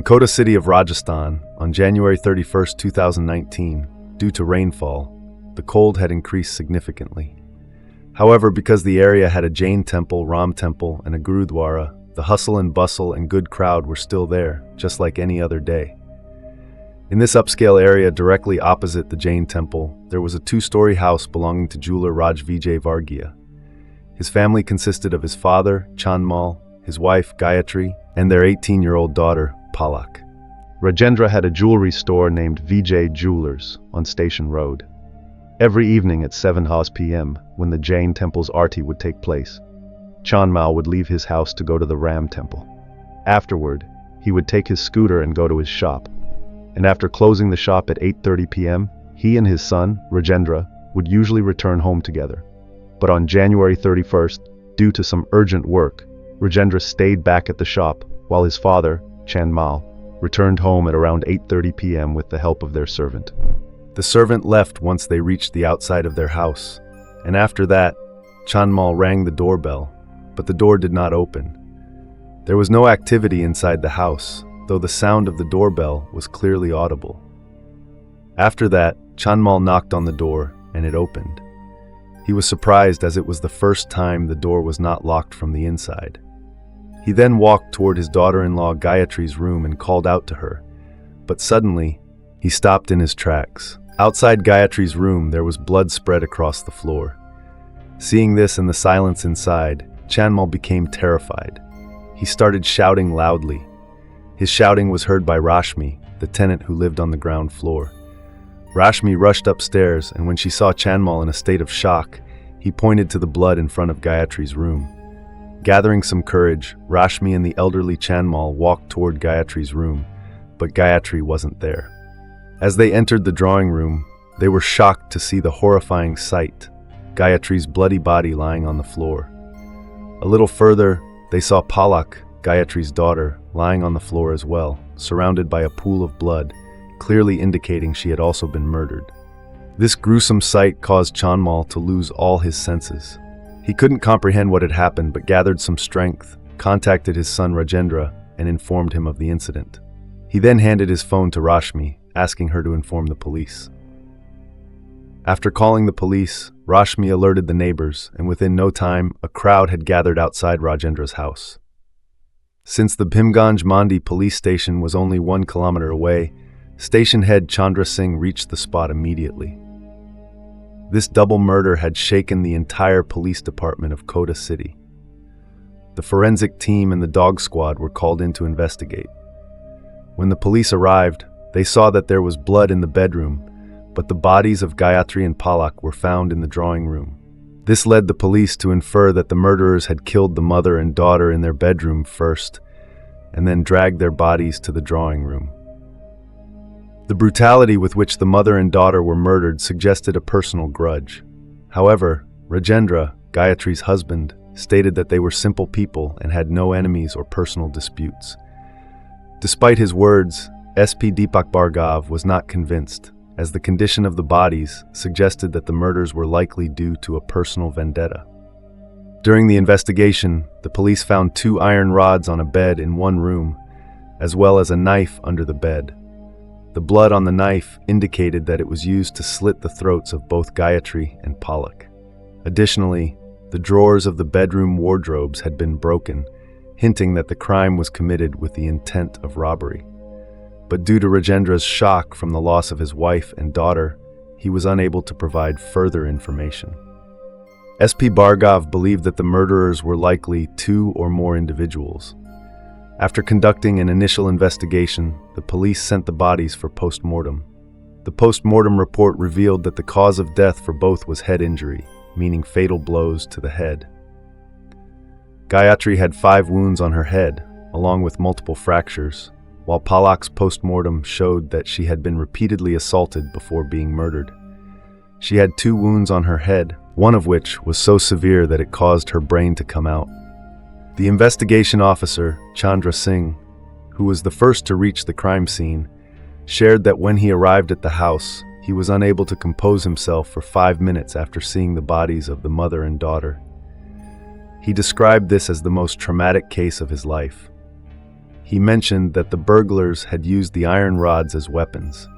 Kota city of Rajasthan, on January 31, 2019, due to rainfall, the cold had increased significantly. However, because the area had a Jain temple, Ram temple, and a Gurudwara, the hustle and bustle and good crowd were still there, just like any other day. In this upscale area directly opposite the Jain temple, there was a two-story house belonging to jeweler Raj Vijay Varghia. His family consisted of his father, Chanmal, his wife, Gayatri, and their 18-year-old daughter, Palak. Rajendra had a jewelry store named Vijay Jewelers on Station Road. Every evening at 7 p.m., when the Jain temple's arti would take place, Chanmal would leave his house to go to the Ram temple. Afterward, he would take his scooter and go to his shop. And after closing the shop at 8:30 p.m., he and his son, Rajendra, would usually return home together. But on January 31st, due to some urgent work, Rajendra stayed back at the shop while his father, Chanmal, returned home at around 8:30 p.m. with the help of their servant. The servant left once they reached the outside of their house, and after that, Chanmal rang the doorbell, but the door did not open. There was no activity inside the house, though the sound of the doorbell was clearly audible. After that, Chanmal knocked on the door, and it opened. He was surprised as it was the first time the door was not locked from the inside. He then walked toward his daughter-in-law Gayatri's room and called out to her, but suddenly, he stopped in his tracks. Outside Gayatri's room, there was blood spread across the floor. Seeing this and the silence inside, Chanmal became terrified. He started shouting loudly. His shouting was heard by Rashmi, the tenant who lived on the ground floor. Rashmi rushed upstairs, and when she saw Chanmal in a state of shock, he pointed to the blood in front of Gayatri's room. Gathering some courage, Rashmi and the elderly Chanmal walked toward Gayatri's room, but Gayatri wasn't there. As they entered the drawing room, they were shocked to see the horrifying sight, Gayatri's bloody body lying on the floor. A little further, they saw Palak, Gayatri's daughter, lying on the floor as well, surrounded by a pool of blood, clearly indicating she had also been murdered. This gruesome sight caused Chanmal to lose all his senses. He couldn't comprehend what had happened but gathered some strength, contacted his son Rajendra, and informed him of the incident. He then handed his phone to Rashmi, asking her to inform the police. After calling the police, Rashmi alerted the neighbors, and within no time, a crowd had gathered outside Rajendra's house. Since the Bhimganj Mandi police station was only 1 kilometer away, station head Chandra Singh reached the spot immediately. This double murder had shaken the entire police department of Kota city. The forensic team and the dog squad were called in to investigate. When the police arrived, they saw that there was blood in the bedroom, but the bodies of Gayatri and Palak were found in the drawing room. This led the police to infer that the murderers had killed the mother and daughter in their bedroom first, and then dragged their bodies to the drawing room. The brutality with which the mother and daughter were murdered suggested a personal grudge. However, Rajendra, Gayatri's husband, stated that they were simple people and had no enemies or personal disputes. Despite his words, SP Deepak Bhargav was not convinced, as the condition of the bodies suggested that the murders were likely due to a personal vendetta. During the investigation, the police found 2 iron rods on a bed in one room, as well as a knife under the bed. The blood on the knife indicated that it was used to slit the throats of both Gayatri and Palak. Additionally, the drawers of the bedroom wardrobes had been broken, hinting that the crime was committed with the intent of robbery. But due to Rajendra's shock from the loss of his wife and daughter, he was unable to provide further information. SP Bhargav believed that the murderers were likely 2 or more individuals. After conducting an initial investigation, the police sent the bodies for post-mortem. The post-mortem report revealed that the cause of death for both was head injury, meaning fatal blows to the head. Gayatri had 5 wounds on her head, along with multiple fractures, while Palak's post-mortem showed that she had been repeatedly assaulted before being murdered. She had 2 wounds on her head, one of which was so severe that it caused her brain to come out. The investigation officer, Chandra Singh, who was the first to reach the crime scene, shared that when he arrived at the house, he was unable to compose himself for 5 minutes after seeing the bodies of the mother and daughter. He described this as the most traumatic case of his life. he mentioned that the burglars had used the iron rods as weapons.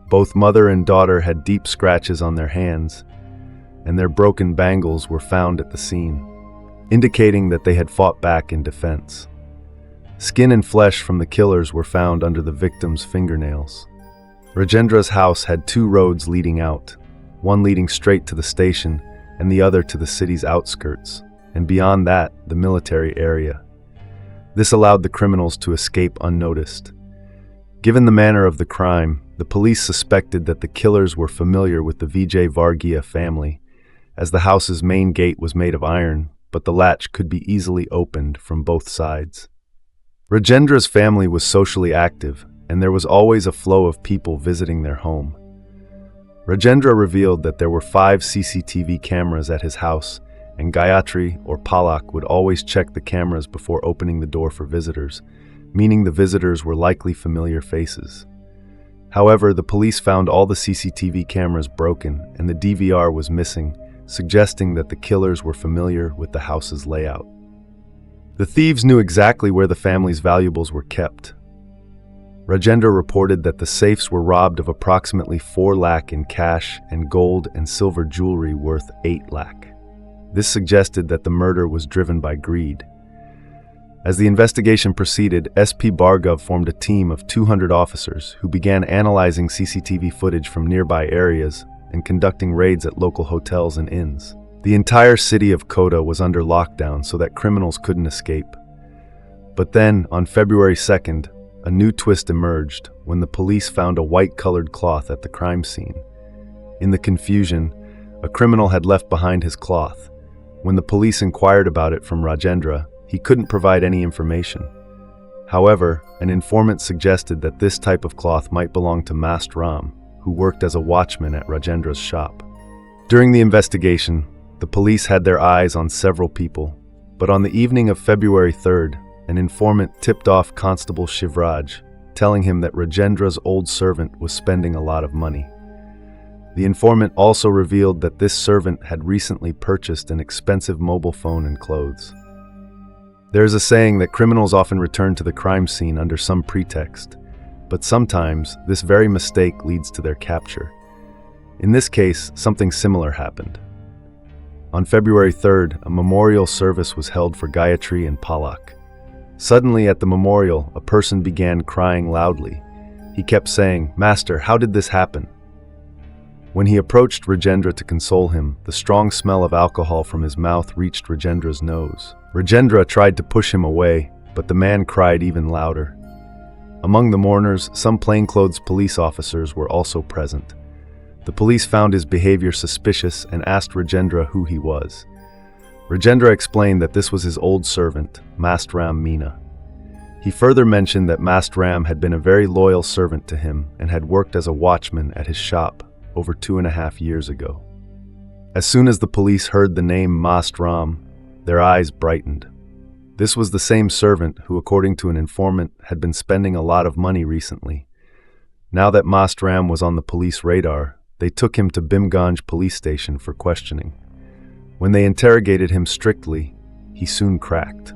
Both mother and daughter had deep scratches on their hands, and their broken bangles were found at the scene, indicating that they had fought back in defense. Skin and flesh from the killers were found under the victim's fingernails. Rajendra's house had two roads leading out, one leading straight to the station and the other to the city's outskirts, and beyond that, the military area. This allowed the criminals to escape unnoticed. Given the manner of the crime, the police suspected that the killers were familiar with the Vijay Varghese family, as the house's main gate was made of iron, but the latch could be easily opened from both sides. Rajendra's family was socially active, and there was always a flow of people visiting their home. Rajendra revealed that there were 5 CCTV cameras at his house, and Gayatri or Palak would always check the cameras before opening the door for visitors, meaning the visitors were likely familiar faces. However, the police found all the CCTV cameras broken and the DVR was missing, suggesting that the killers were familiar with the house's layout. The thieves knew exactly where the family's valuables were kept. Rajendra reported that the safes were robbed of approximately 4 lakh in cash and gold and silver jewelry worth 8 lakh. This suggested that the murder was driven by greed. As the investigation proceeded, SP Bhargav formed a team of 200 officers who began analyzing CCTV footage from nearby areas and conducting raids at local hotels and inns. The entire city of Kota was under lockdown so that criminals couldn't escape. But then, on February 2nd, a new twist emerged when the police found a white-colored cloth at the crime scene. In the confusion, a criminal had left behind his cloth. When the police inquired about it from Rajendra, he couldn't provide any information. However, an informant suggested that this type of cloth might belong to Mast Ram, who worked as a watchman at Rajendra's shop. During the investigation, the police had their eyes on several people, but on the evening of February 3rd, an informant tipped off Constable Shivraj, telling him that Rajendra's old servant was spending a lot of money. The informant also revealed that this servant had recently purchased an expensive mobile phone and clothes. There is a saying that criminals often return to the crime scene under some pretext, but sometimes this very mistake leads to their capture. In this case, something similar happened. On February 3rd, a memorial service was held for Gayatri and Palak. Suddenly at the memorial, a person began crying loudly. He kept saying, "Master, how did this happen?" When he approached Rajendra to console him, the strong smell of alcohol from his mouth reached Rajendra's nose. Rajendra tried to push him away, but the man cried even louder. Among the mourners, some plainclothes police officers were also present. The police found his behavior suspicious and asked Rajendra who he was. Rajendra explained that this was his old servant, Mast Ram Meena. He further mentioned that Mast Ram had been a very loyal servant to him and had worked as a watchman at his shop over 2.5 years ago. As soon as the police heard the name Mast Ram, their eyes brightened. This was the same servant who, according to an informant, had been spending a lot of money recently. Now that Mast Ram was on the police radar, they took him to Bhimganj police station for questioning. When they interrogated him strictly, he soon cracked.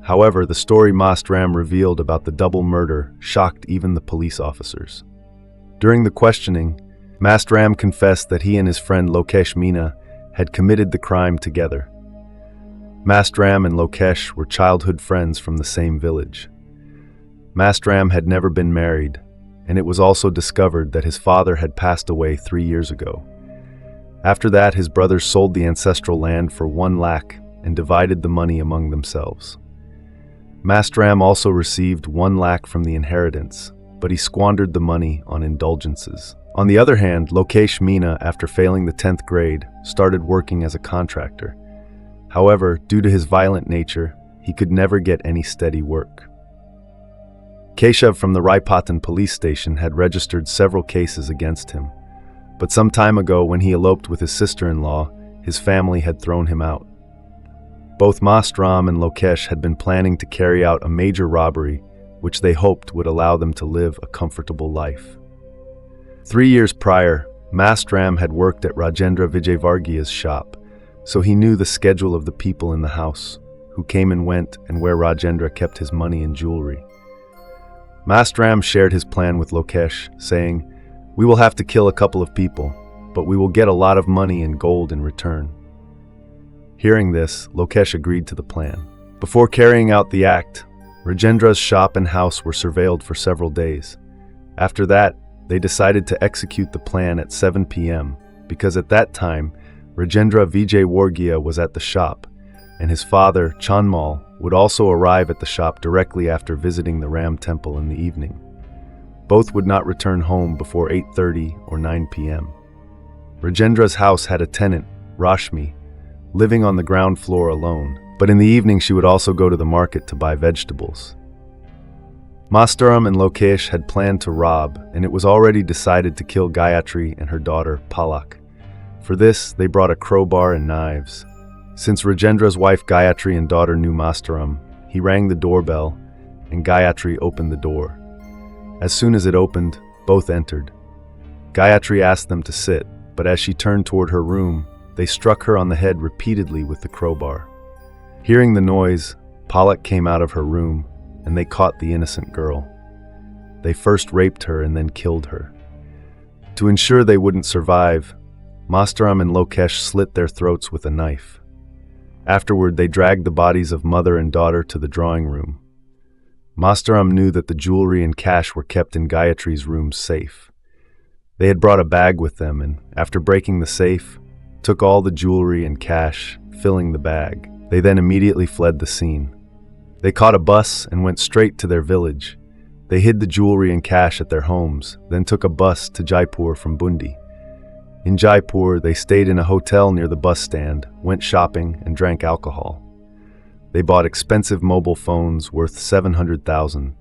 However, the story Mast Ram revealed about the double murder shocked even the police officers. During the questioning, Mast Ram confessed that he and his friend Lokesh Meena had committed the crime together. Mast Ram and Lokesh were childhood friends from the same village. Mast Ram had never been married, and it was also discovered that his father had passed away 3 years ago. After that, his brothers sold the ancestral land for 1 lakh and divided the money among themselves. Mast Ram also received 1 lakh from the inheritance, but he squandered the money on indulgences. On the other hand, Lokesh Meena, after failing the 10th grade, started working as a contractor. However, due to his violent nature, he could never get any steady work. Keshav from the Raipatan police station had registered several cases against him. But some time ago, when he eloped with his sister-in-law, his family had thrown him out. Both Mast Ram and Lokesh had been planning to carry out a major robbery, which they hoped would allow them to live a comfortable life. 3 years prior, Mast Ram had worked at Rajendra Vijay Varghese's shop, so he knew the schedule of the people in the house, who came and went and where Rajendra kept his money and jewelry. Mastram shared his plan with Lokesh, saying, "We will have to kill a couple of people, but we will get a lot of money and gold in return." Hearing this, Lokesh agreed to the plan. Before carrying out the act, Rajendra's shop and house were surveilled for several days. After that, they decided to execute the plan at 7 p.m. because at that time, Rajendra Vijay Wargia was at the shop, and his father, Chanmal, would also arrive at the shop directly after visiting the Ram temple in the evening. Both would not return home before 8:30 or 9 p.m. Rajendra's house had a tenant, Rashmi, living on the ground floor alone, but in the evening she would also go to the market to buy vegetables. Mastaram and Lokesh had planned to rob, and it was already decided to kill Gayatri and her daughter, Palak. For this, they brought a crowbar and knives. Since Rajendra's wife Gayatri and daughter knew Mastaram, he rang the doorbell, and Gayatri opened the door. As soon as it opened, both entered. Gayatri asked them to sit, but as she turned toward her room, they struck her on the head repeatedly with the crowbar. Hearing the noise, Palak came out of her room, and they caught the innocent girl. They first raped her and then killed her. To ensure they wouldn't survive, Mastaram and Lokesh slit their throats with a knife. Afterward, they dragged the bodies of mother and daughter to the drawing room. Mastaram knew that the jewelry and cash were kept in Gayatri's room safe. They had brought a bag with them, and after breaking the safe, took all the jewelry and cash, filling the bag. They then immediately fled the scene. They caught a bus and went straight to their village. They hid the jewelry and cash at their homes, then took a bus to Jaipur from Bundi. In Jaipur, they stayed in a hotel near the bus stand, went shopping, and drank alcohol. They bought expensive mobile phones worth 700,000,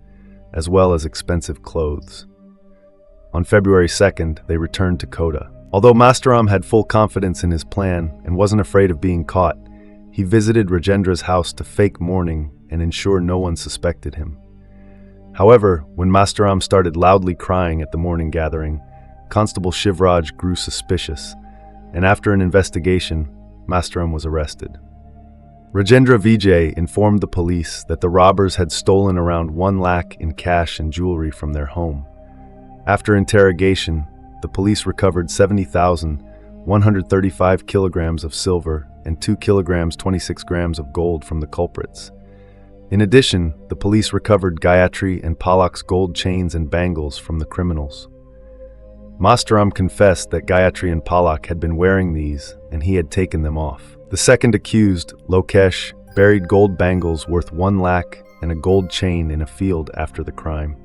as well as expensive clothes. On February 2nd, they returned to Kota. Although Mastaram had full confidence in his plan and wasn't afraid of being caught, he visited Rajendra's house to fake mourning and ensure no one suspected him. However, when Mastaram started loudly crying at the morning gathering, Constable Shivraj grew suspicious, and after an investigation, Mastaram was arrested. Rajendra Vijay informed the police that the robbers had stolen around 1 lakh in cash and jewelry from their home. After interrogation, the police recovered 70,135 kilograms of silver and 2 kilograms 26 grams of gold from the culprits. In addition, the police recovered Gayatri and Palak's gold chains and bangles from the criminals. Mastaram confessed that Gayatri and Palak had been wearing these and he had taken them off. The second accused, Lokesh, buried gold bangles worth 1 lakh and a gold chain in a field after the crime.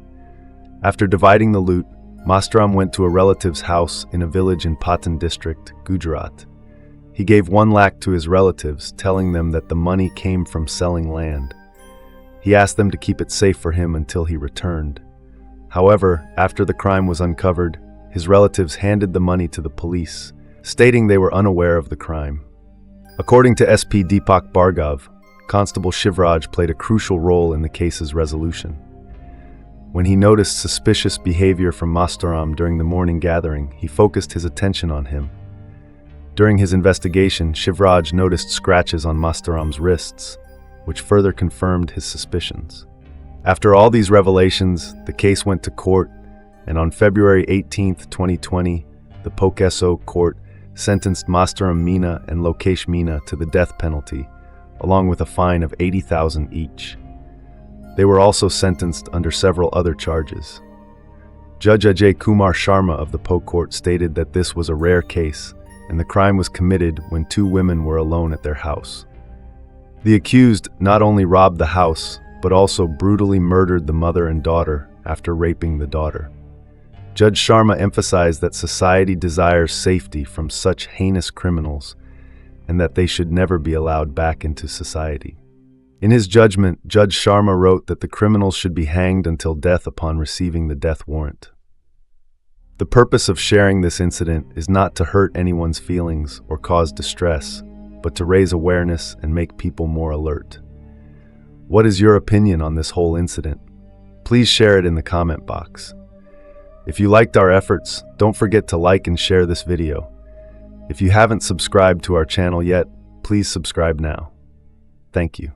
After dividing the loot, Mastaram went to a relative's house in a village in Patan district, Gujarat. He gave 1 lakh to his relatives, telling them that the money came from selling land. He asked them to keep it safe for him until he returned. However, after the crime was uncovered, his relatives handed the money to the police, stating they were unaware of the crime. According to SP Deepak Bhargav, Constable Shivraj played a crucial role in the case's resolution. When he noticed suspicious behavior from Mastaram during the morning gathering, he focused his attention on him. During his investigation, Shivraj noticed scratches on Mastaram's wrists, which further confirmed his suspicions. After all these revelations, the case went to court, and on February 18, 2020, the POCSO court sentenced Mastaram Meena and Lokesh Meena to the death penalty, along with a fine of 80,000 each. They were also sentenced under several other charges. Judge Ajay Kumar Sharma of the PO court stated that this was a rare case, and the crime was committed when 2 women were alone at their house. The accused not only robbed the house, but also brutally murdered the mother and daughter after raping the daughter. Judge Sharma emphasized that society desires safety from such heinous criminals and that they should never be allowed back into society. In his judgment, Judge Sharma wrote that the criminals should be hanged until death upon receiving the death warrant. The purpose of sharing this incident is not to hurt anyone's feelings or cause distress, but to raise awareness and make people more alert. What is your opinion on this whole incident? Please share it in the comment box. If you liked our efforts, don't forget to like and share this video. If you haven't subscribed to our channel yet, please subscribe now. Thank you.